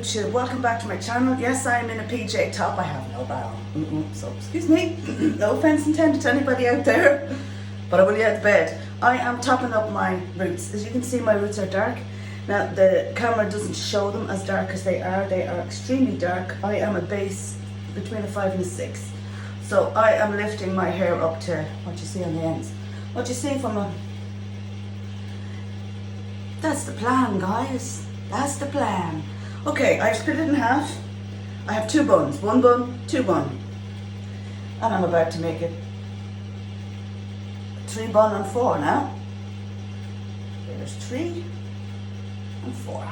YouTube, welcome back to my channel. Yes, I am in a PJ top. I have no bra on. So excuse me, no offense intended to anybody out there, but I will get out of bed. I am topping up my roots. As you can see, my roots are dark. Now the camera doesn't show them as dark as they are. They are extremely dark. I am a base between a 5 and a 6. So I am lifting my hair up to what you see on the ends. What you see from a... That's the plan, guys. That's the plan. Okay, I've split it in half. I have 2 buns. 1 bun, 2 bun. And I'm about to make it 3 bun and 4 now. There's 3 and 4.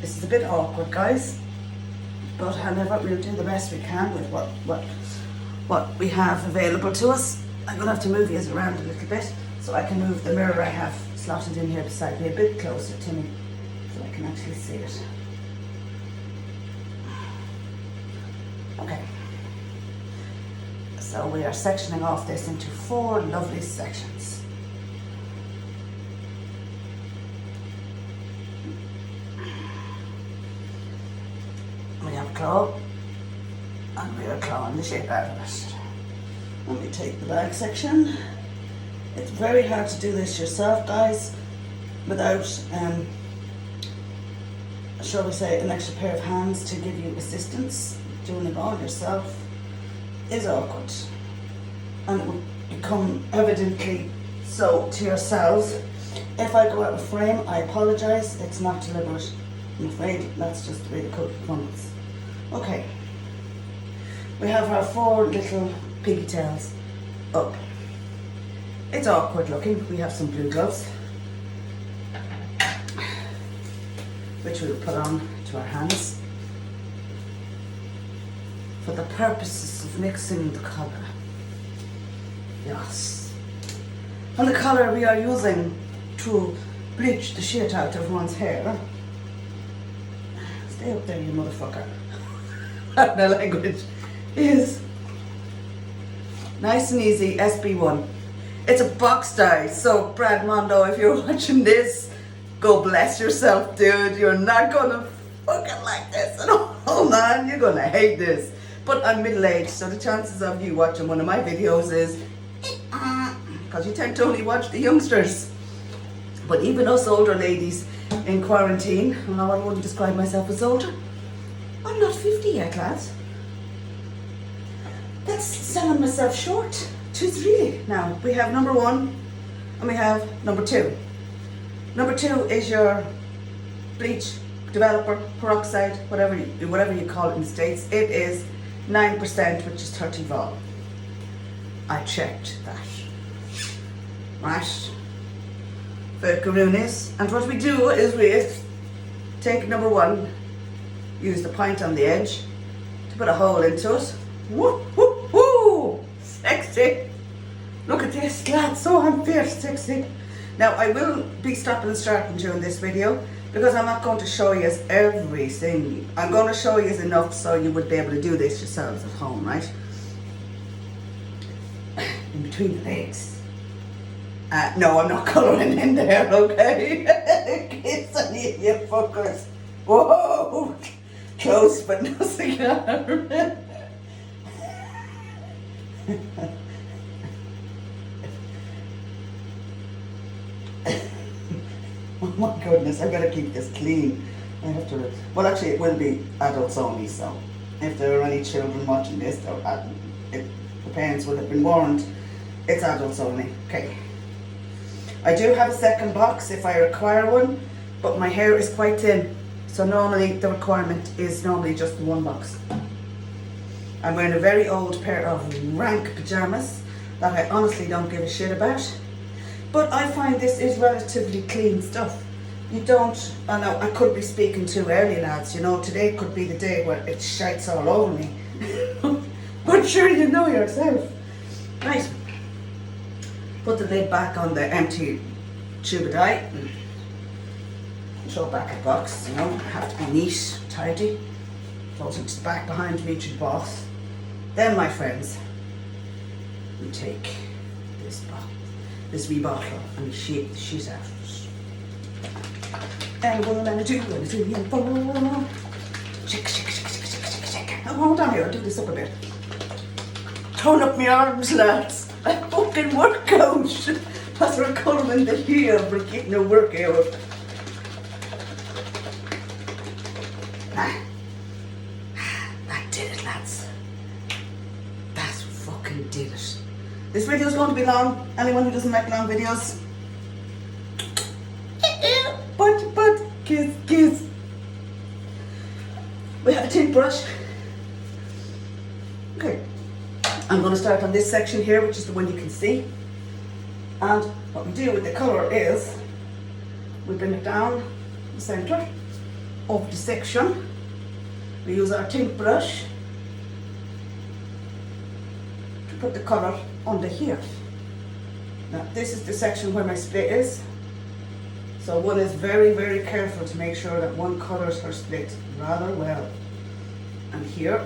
This is a bit awkward, guys, but however, we'll do the best we can with what we have available to us. I'm going to have to move these around a little bit so I can move the mirror I have slotted in here beside me a bit closer to me so I can actually see it. Okay, so we are sectioning off this into 4 lovely sections. We have a claw and we are clawing the shape out of it. Let me take the back section. It's very hard to do this yourself, guys, without, shall we say, an extra pair of hands to give you assistance. Doing it all yourself is awkward, and it will become evidently so to yourselves. If I go out of frame, I apologise. It's not deliberate. I'm afraid that's just the way the cookie crumbles. Okay, we have our 4 little pigtails up. It's awkward looking. We have some blue gloves, which we'll put on to our hands for the purposes of mixing the colour. Yes. And the colour we are using to bleach the shit out of one's hair. Stay up there, you motherfucker. The language is nice and easy, SB1. It's a box dye, so Brad Mondo, if you're watching this, go bless yourself, dude. You're not gonna fucking like this at all, man. You're gonna hate this. But I'm middle-aged, so the chances of you watching one of my videos is because you tend to only watch the youngsters. But even us older ladies in quarantine, well, I wouldn't describe myself as older. I'm not 50 yet, lads. That's selling myself short. Tis really. Now, we have number 1 and we have number 2. Number 2 is your bleach, developer, peroxide, whatever you call it in the States. It is 9%, which is 30 vol. I checked that. Right. Vercarunis. And what we do is we take number 1, use the point on the edge to put a hole into it. Woo, woo, woo! Sexy! Look at this, lads, so I'm fierce sexy. Now, I will be stopping and starting during this video because I'm not going to show you everything. I'm going to show you enough so you would be able to do this yourselves at home, right? In between the legs. No, I'm not colouring in there, okay? Kiss any of you fuckers. Whoa! Close, but no cigar. Oh my goodness, I've got to keep this clean. I have to, well actually it will be adults only, so if there are any children watching this, the parents will have been warned, it's adults only. Okay. I do have a second box if I require one, but my hair is quite thin, so normally the requirement is normally just the 1 box. I'm wearing a very old pair of rank pajamas that I honestly don't give a shit about. But I find this is relatively clean stuff. You don't, I know I could be speaking too early, lads, you know, today could be the day where it shites all over me. But sure, you know yourself. Right, put the lid back on the empty tube of dye. Throw back the box, you know, have to be neat, tidy. Goes into the back behind me to the box. Then, my friends, we take this box. this wee bottle and we shake the shit out of it. And what I'm gonna do shake, shake, shake, shake, shake, shake, shake. Oh, hold on here, I'll do this up a bit. Turn up my arms, lads. I fucking work out. That's what I'm calling the here for getting a workout. That did it, lads. That fucking did it. This video is going to be long. Anyone who doesn't make long videos, but kiss. We have a tint brush. Okay, I'm going to start on this section here, which is the one you can see. And what we do with the colour is we bring it down the centre of the section. We use our tint brush to put the colour under here. Now this is the section where my split is. So one is very, very careful to make sure that one colours her split rather well. And here,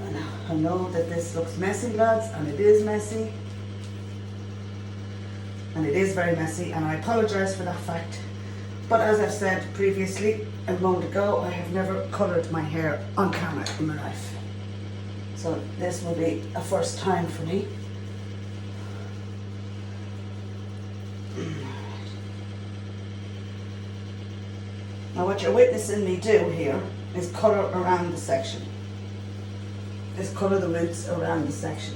and I know that this looks messy, lads, and it is messy. And it is very messy, and I apologise for that fact. But as I've said previously, a moment ago, I have never coloured my hair on camera in my life. So this will be a first time for me. Now what you're witnessing me do here is colour around the section. Is colour the roots around the section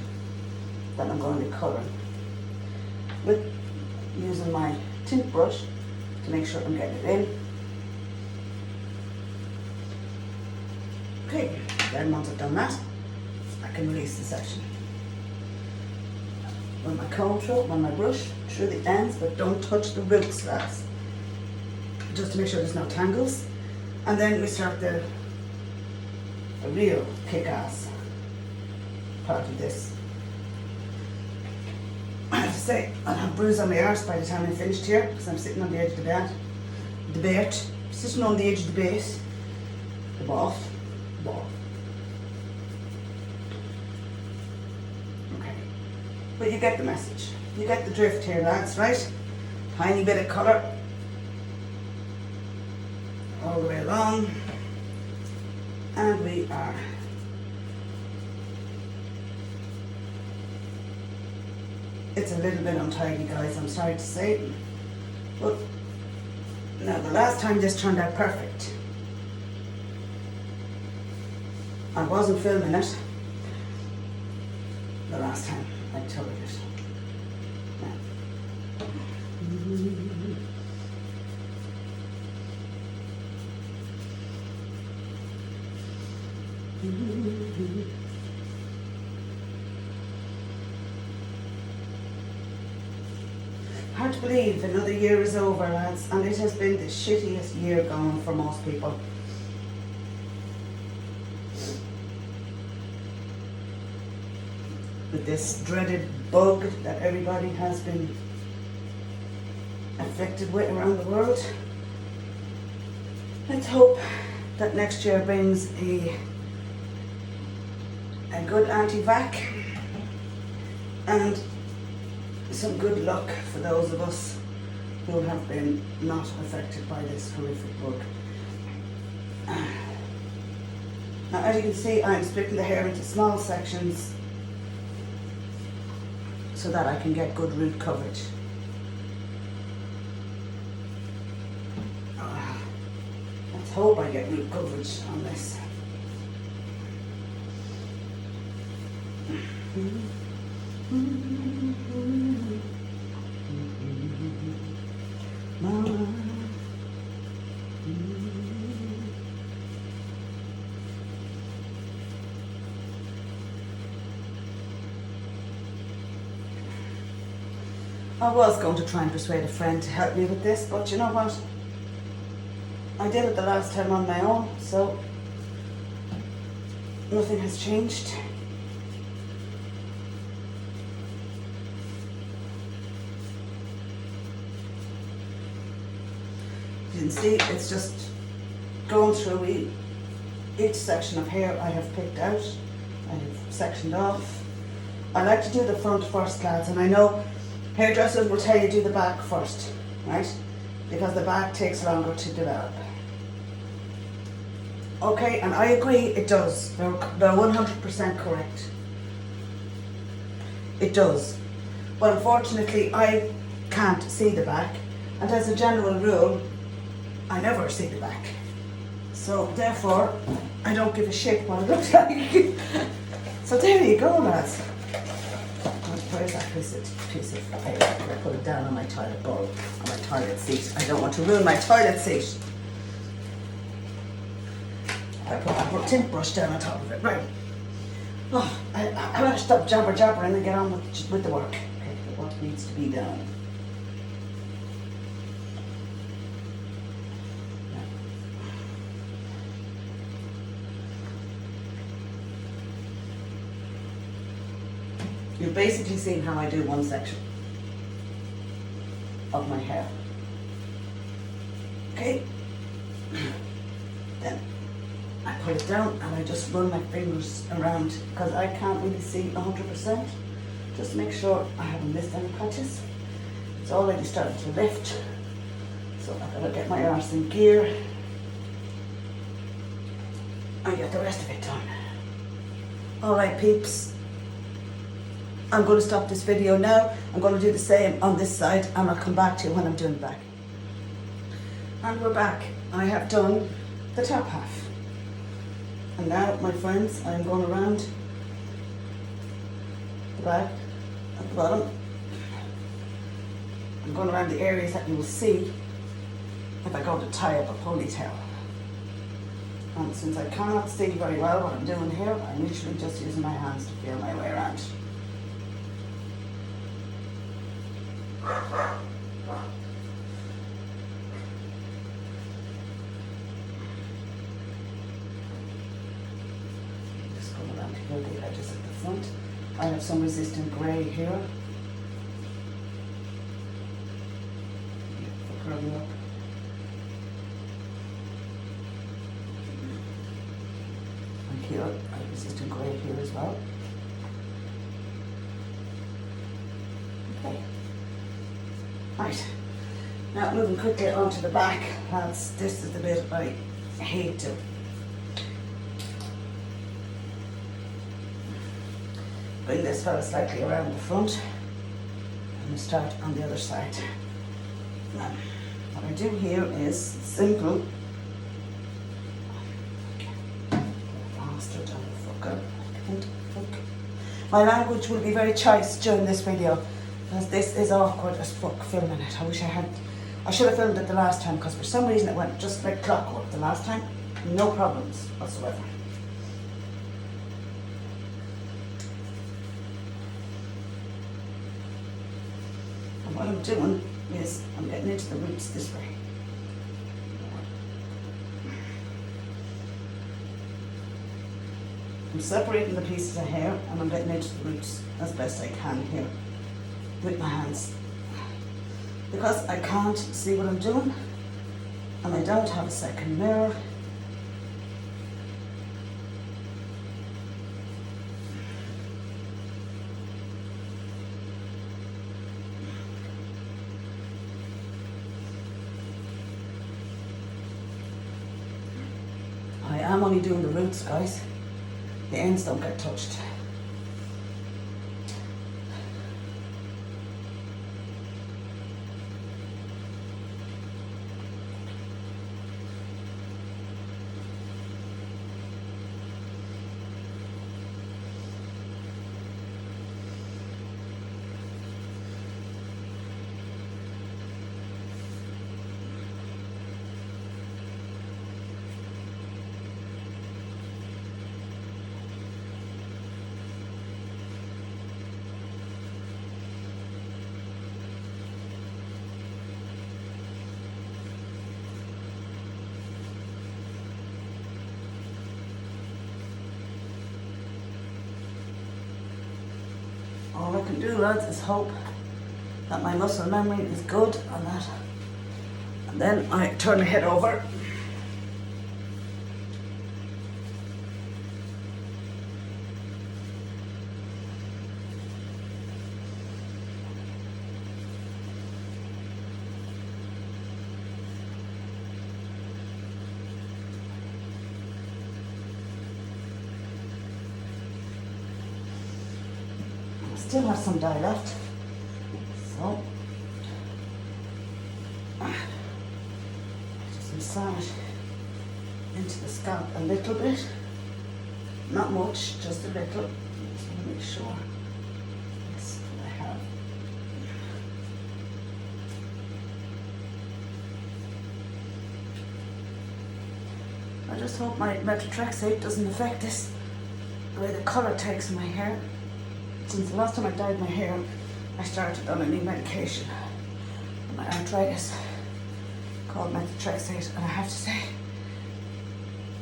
that I'm going to be colouring with using my tint brush to make sure I'm getting it in. Okay, then once I've done that, I can release the section. Run my comb through, run my brush through the ends, but don't touch the roots, lads. Just to make sure there's no tangles. And then we start the real kick-ass part of this. I have to say, I'll have a bruise on my arse by the time I'm finished here, because I'm sitting on the edge of the bed. Sitting on the edge of the base. The bath. Okay. But you get the message. You get the drift here, lads, right? Tiny bit of colour. All the way along. And we are it's a little bit untidy, guys, I'm sorry to say. But now the last time this turned out perfect. I wasn't filming it the last time I told it. Hard to believe another year is over, lads, and it has been the shittiest year going for most people. With this dreaded bug that everybody has been affected with around the world. Let's hope that next year brings a good anti-vax and some good luck for those of us who have been not affected by this horrific bug. Now, as you can see, I'm splitting the hair into small sections so that I can get good root coverage. Let's hope I get root coverage on this. I was going to try and persuade a friend to help me with this, but you know what? I did it the last time on my own, so nothing has changed. You can see it's just going through each section of hair I have picked out I've sectioned off. I like to do the front first, lads, and I know hairdressers will tell you do the back first, right? Because the back takes longer to develop. Okay, and I agree, it does. They're 100% correct. It does. But unfortunately, I can't see the back, and as a general rule, I never see the back. So therefore, I don't give a shit what it looks like. So there you go, lads. Where's that piece of paper? I put it down on my toilet bowl, on my toilet seat. I don't want to ruin my toilet seat. I put a tint brush down on top of it. Right. Oh, I better stop jabbering and get on with the work. Okay, the work needs to be done. You've basically seen how I do one section of my hair. Okay? Then I put it down and I just run my fingers around because I can't really see 100%. Just make sure I haven't missed any patches. It's already starting to lift. So I gotta get my arse in gear and get the rest of it done. Alright peeps. I'm going to stop this video now. I'm going to do the same on this side and I'll come back to you when I'm doing the back. And we're back. I have done the top half. And now, my friends, I'm going around the back at the bottom. I'm going around the areas that you will see if I go to tie up a ponytail. And since I cannot see very well what I'm doing here, I'm literally just using my hands to feel my way around. Just going around here, the edges at the front. I have some resistant grey here. For curling up. And here, I have resistant grey here as well. Okay. Right, now moving quickly onto the back, lads, this is the bit I hate to. Bring this fella slightly around the front and we start on the other side. Now, what I do here is simple. Bastard, fucker. My language will be very choice during this video. Because this is awkward as fuck filming it. I should have filmed it the last time because for some reason it went just like clockwork the last time. No problems whatsoever. And what I'm doing is I'm getting into the roots this way. I'm separating the pieces of hair and I'm getting into the roots as best I can here with my hands. Because I can't see what I'm doing and I don't have a second mirror. I am only doing the roots, guys. The ends don't get touched. All I can do, lads, is hope that my muscle memory is good on that. And then I turn the head over. still have some dye left. So, just massage into the scalp a little bit. Not much, just a little. Just want to make sure that's what I have. I just hope my methotrexate doesn't affect this, the way the colour takes in my hair. Since the last time I dyed my hair, I started on a new medication for my arthritis called methotrexate, and I have to say,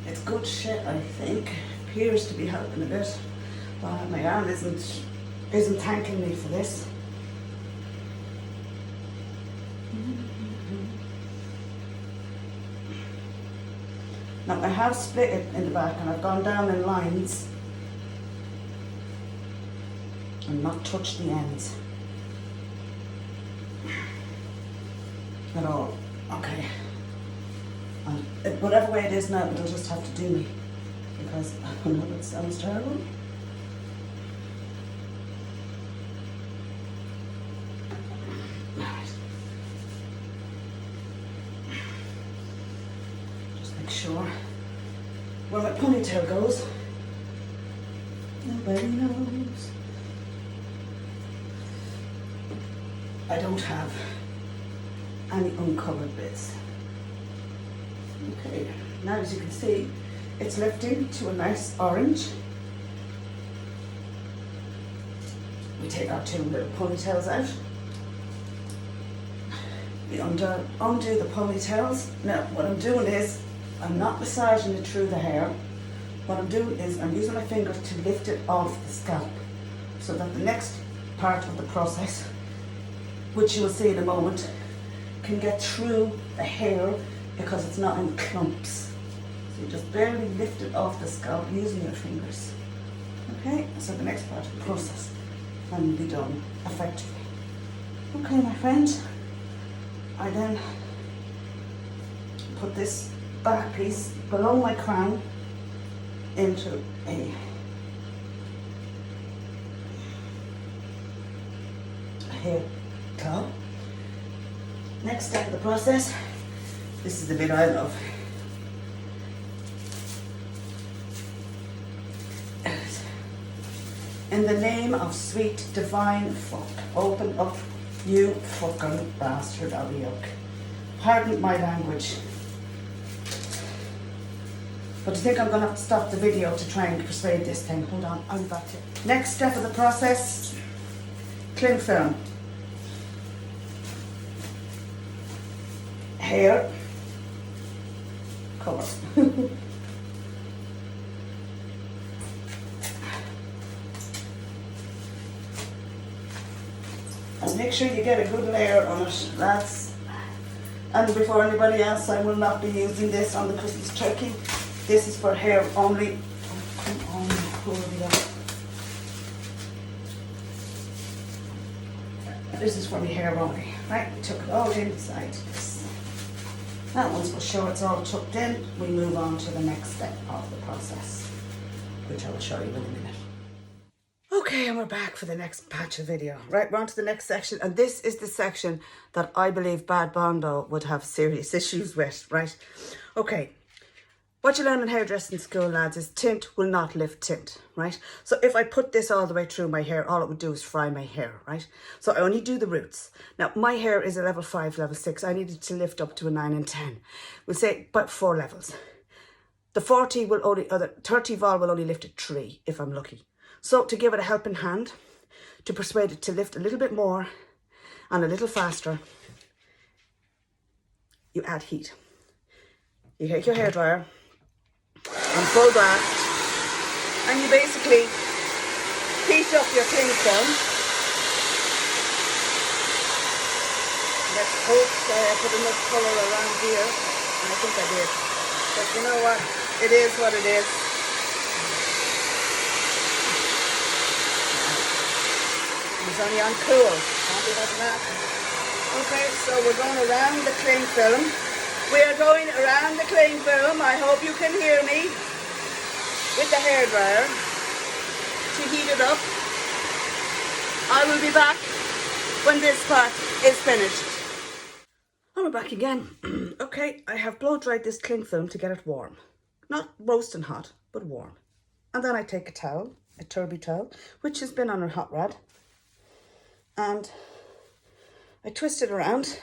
it's good shit, I think. Appears to be helping a bit, but my arm isn't thanking me for this. Now I have split it in the back and I've gone down in lines and not touched the ends at all. Okay. And whatever way it is now, it'll just have to do me, because I know it sounds terrible. Right. Just make sure where my ponytail goes. Nobody knows. I don't have any uncovered bits. Okay, now as you can see, it's lifting to a nice orange. We take our two little ponytails out. We undo the ponytails. Now what I'm doing is, I'm not massaging it through the hair. What I'm doing is, I'm using my fingers to lift it off the scalp, so that the next part of the process, which you will see in a moment, can get through the hair because it's not in clumps. So you just barely lift it off the scalp using your fingers. Okay, so the next part of the process can be done effectively. Okay, my friend, I then put this back piece below my crown into a hair towel. Next step of the process, this is the bit I love. In the name of sweet divine fuck, open up, you fucking bastard of a yuck. Pardon my language. But I think I'm going to have to stop the video to try and persuade this thing. Hold on, I'll be back to you. Next step of the process, cling film. Hair cover. And make sure you get a good layer on it, lads. And before anybody else, I will not be using this on the Christmas turkey. This is for hair only. Oh, come on, pull it up. This is for my hair only. Right, we took it all inside this. That one's for sure it's all tucked in. We move on to the next step of the process, which I will show you in a minute. Okay, and we're back for the next batch of video. Right, we're on to the next section, and this is the section that I believe bad Mondo would have serious issues with, right? Okay, what you learn in hairdressing school, lads, is tint will not lift tint, right? So if I put this all the way through my hair, all it would do is fry my hair, right? So I only do the roots. Now, my hair is a level 5, level 6. I needed to lift up to a 9 and 10. We'll say about 4 levels. The 30 vol will only lift at 3 if I'm lucky. So to give it a helping hand, to persuade it to lift a little bit more and a little faster, you add heat. You take your hairdryer on full blast and you basically heat up your cling film. Let's hope I put enough colour around here, and I think I did. But you know what? It is what it is. It's only on cool. Can't be like that. Okay, so we're going around the cling film. We are going around the cling film. I hope you can hear me. With the hairdryer to heat it up. I will be back when this part is finished. And we're back again. Okay, I have blow dried this cling film to get it warm. Not roasting hot, but warm. And then I take a towel, a turby towel, which has been on a hot rod, and I twist it around.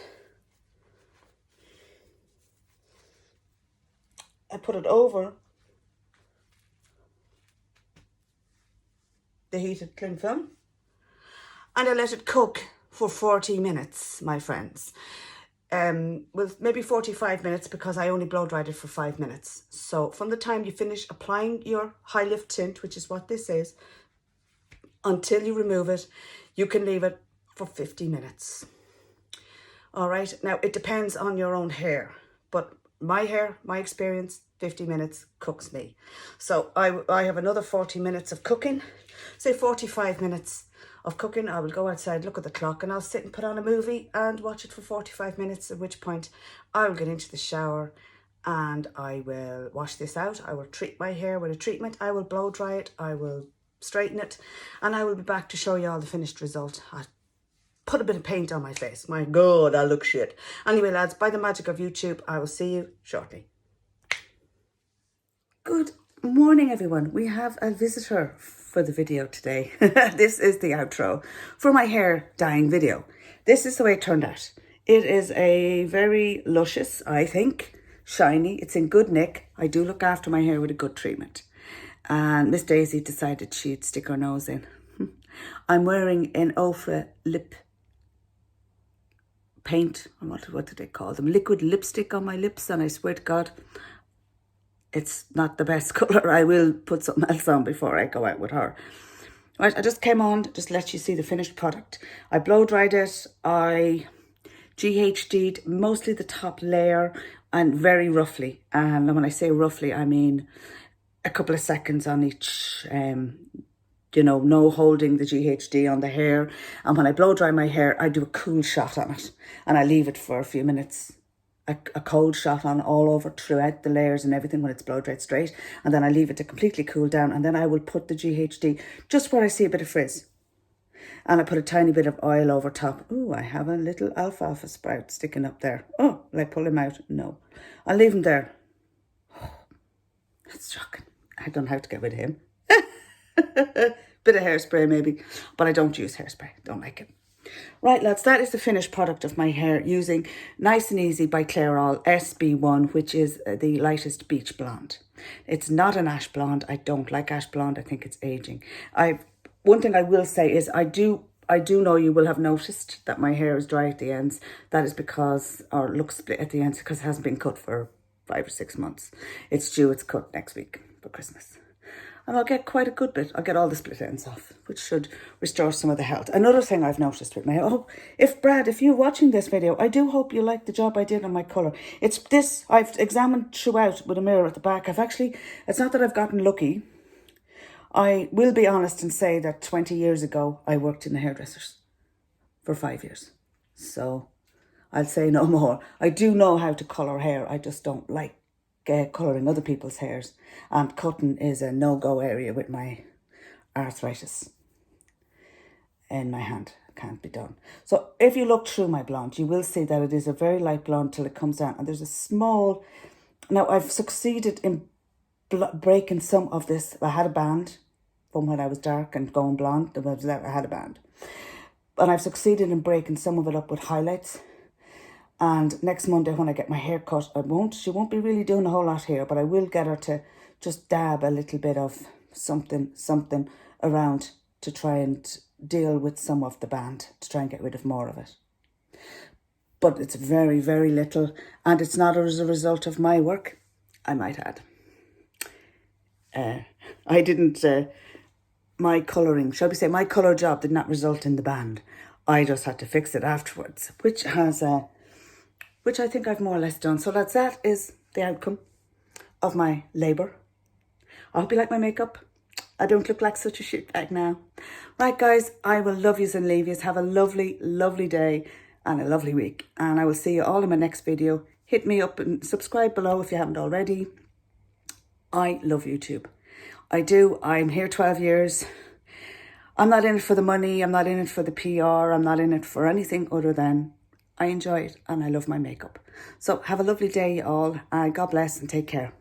I put it over the heated cling film, and I let it cook for 40 minutes, my friends. With maybe 45 minutes, because I only blow dried it for 5 minutes. So from the time you finish applying your high lift tint, which is what this is, until you remove it, you can leave it for 50 minutes. All right, now it depends on your own hair, but my hair, my experience, 50 minutes cooks me. So I have another 40 minutes of cooking, say 45 minutes of cooking. I will go outside, look at the clock, and I'll sit and put on a movie and watch it for 45 minutes, at which point I will get into the shower and I will wash this out. I will treat my hair with a treatment. I will blow dry it. I will straighten it, and I will be back to show you all the finished result. I put a bit of paint on my face. My God, I look shit. Anyway, lads, by the magic of YouTube, I will see you shortly. Good morning, everyone. We have a visitor for the video today. This is the outro for my hair dyeing video. This is the way it turned out. It is a very luscious, I think, shiny. It's in good nick. I do look after my hair with a good treatment. And Miss Daisy decided she'd stick her nose in. I'm wearing an Ofra lip paint, what do they call them? Liquid lipstick on my lips, and I swear to God, it's not the best colour. I will put something else on before I go out with her. Right, I just came on, just let you see the finished product. I blow dried it, I GHD'd mostly the top layer, and very roughly. And when I say roughly, I mean a couple of seconds on each, you know, no holding the GHD on the hair. And when I blow dry my hair, I do a cool shot on it, and I leave it for a few minutes. A cold shot on all over throughout the layers and everything when it's blow dried straight, and then I leave it to completely cool down, and then I will put the GHD just where I see a bit of frizz, and I put a tiny bit of oil over top. Oh, I have a little alfalfa sprout sticking up there. Oh, will I pull him out? No, I'll leave him there. Oh, that's shocking. I don't know how to get rid of him. Bit of hairspray maybe, but I don't use hairspray, don't like it. Right, lads, that is the finished product of my hair using Nice and Easy by Clairol SB1, which is the lightest beach blonde. It's not an ash blonde. I don't like ash blonde. I think it's aging. One thing I will say is I do know you will have noticed that my hair is dry at the ends. That is because, or looks split at the ends, because it hasn't been cut for 5 or 6 months. It's due its cut next week for Christmas. And I'll get quite a good bit. I'll get all the split ends off, which should restore some of the health. Another thing I've noticed with my hair, Brad, if you're watching this video, I do hope you like the job I did on my colour. It's this, I've examined throughout with a mirror at the back. It's not that I've gotten lucky. I will be honest and say that 20 years ago, I worked in the hairdressers for 5 years. So I'll say no more. I do know how to colour hair. I just don't like colouring other people's hairs, and cutting is a no-go area with my arthritis in my hand. Can't be done. So if you look through my blonde, you will see that it is a very light blonde till it comes down, and there's a small, now I've succeeded in breaking some of this. I had a band from when I was dark and going blonde. I had a band, and I've succeeded in breaking some of it up with highlights. And next Monday when I get my hair cut, she won't be really doing a whole lot here, but I will get her to just dab a little bit of something around to try and deal with some of the band, to try and get rid of more of it. But it's very, very little, and it's not as a result of my work, I might add. I didn't, my colouring, shall we say, my colour job did not result in the band. I just had to fix it afterwards, which I think I've more or less done. So that is the outcome of my labour. I hope you like my makeup. I don't look like such a shitbag now. Right, guys, I will love yous and leave yous. Have a lovely, lovely day and a lovely week. And I will see you all in my next video. Hit me up and subscribe below if you haven't already. I love YouTube. I do. I'm here 12 years. I'm not in it for the money, I'm not in it for the PR, I'm not in it for anything other than I enjoy it and I love my makeup. So have a lovely day all. God bless and take care.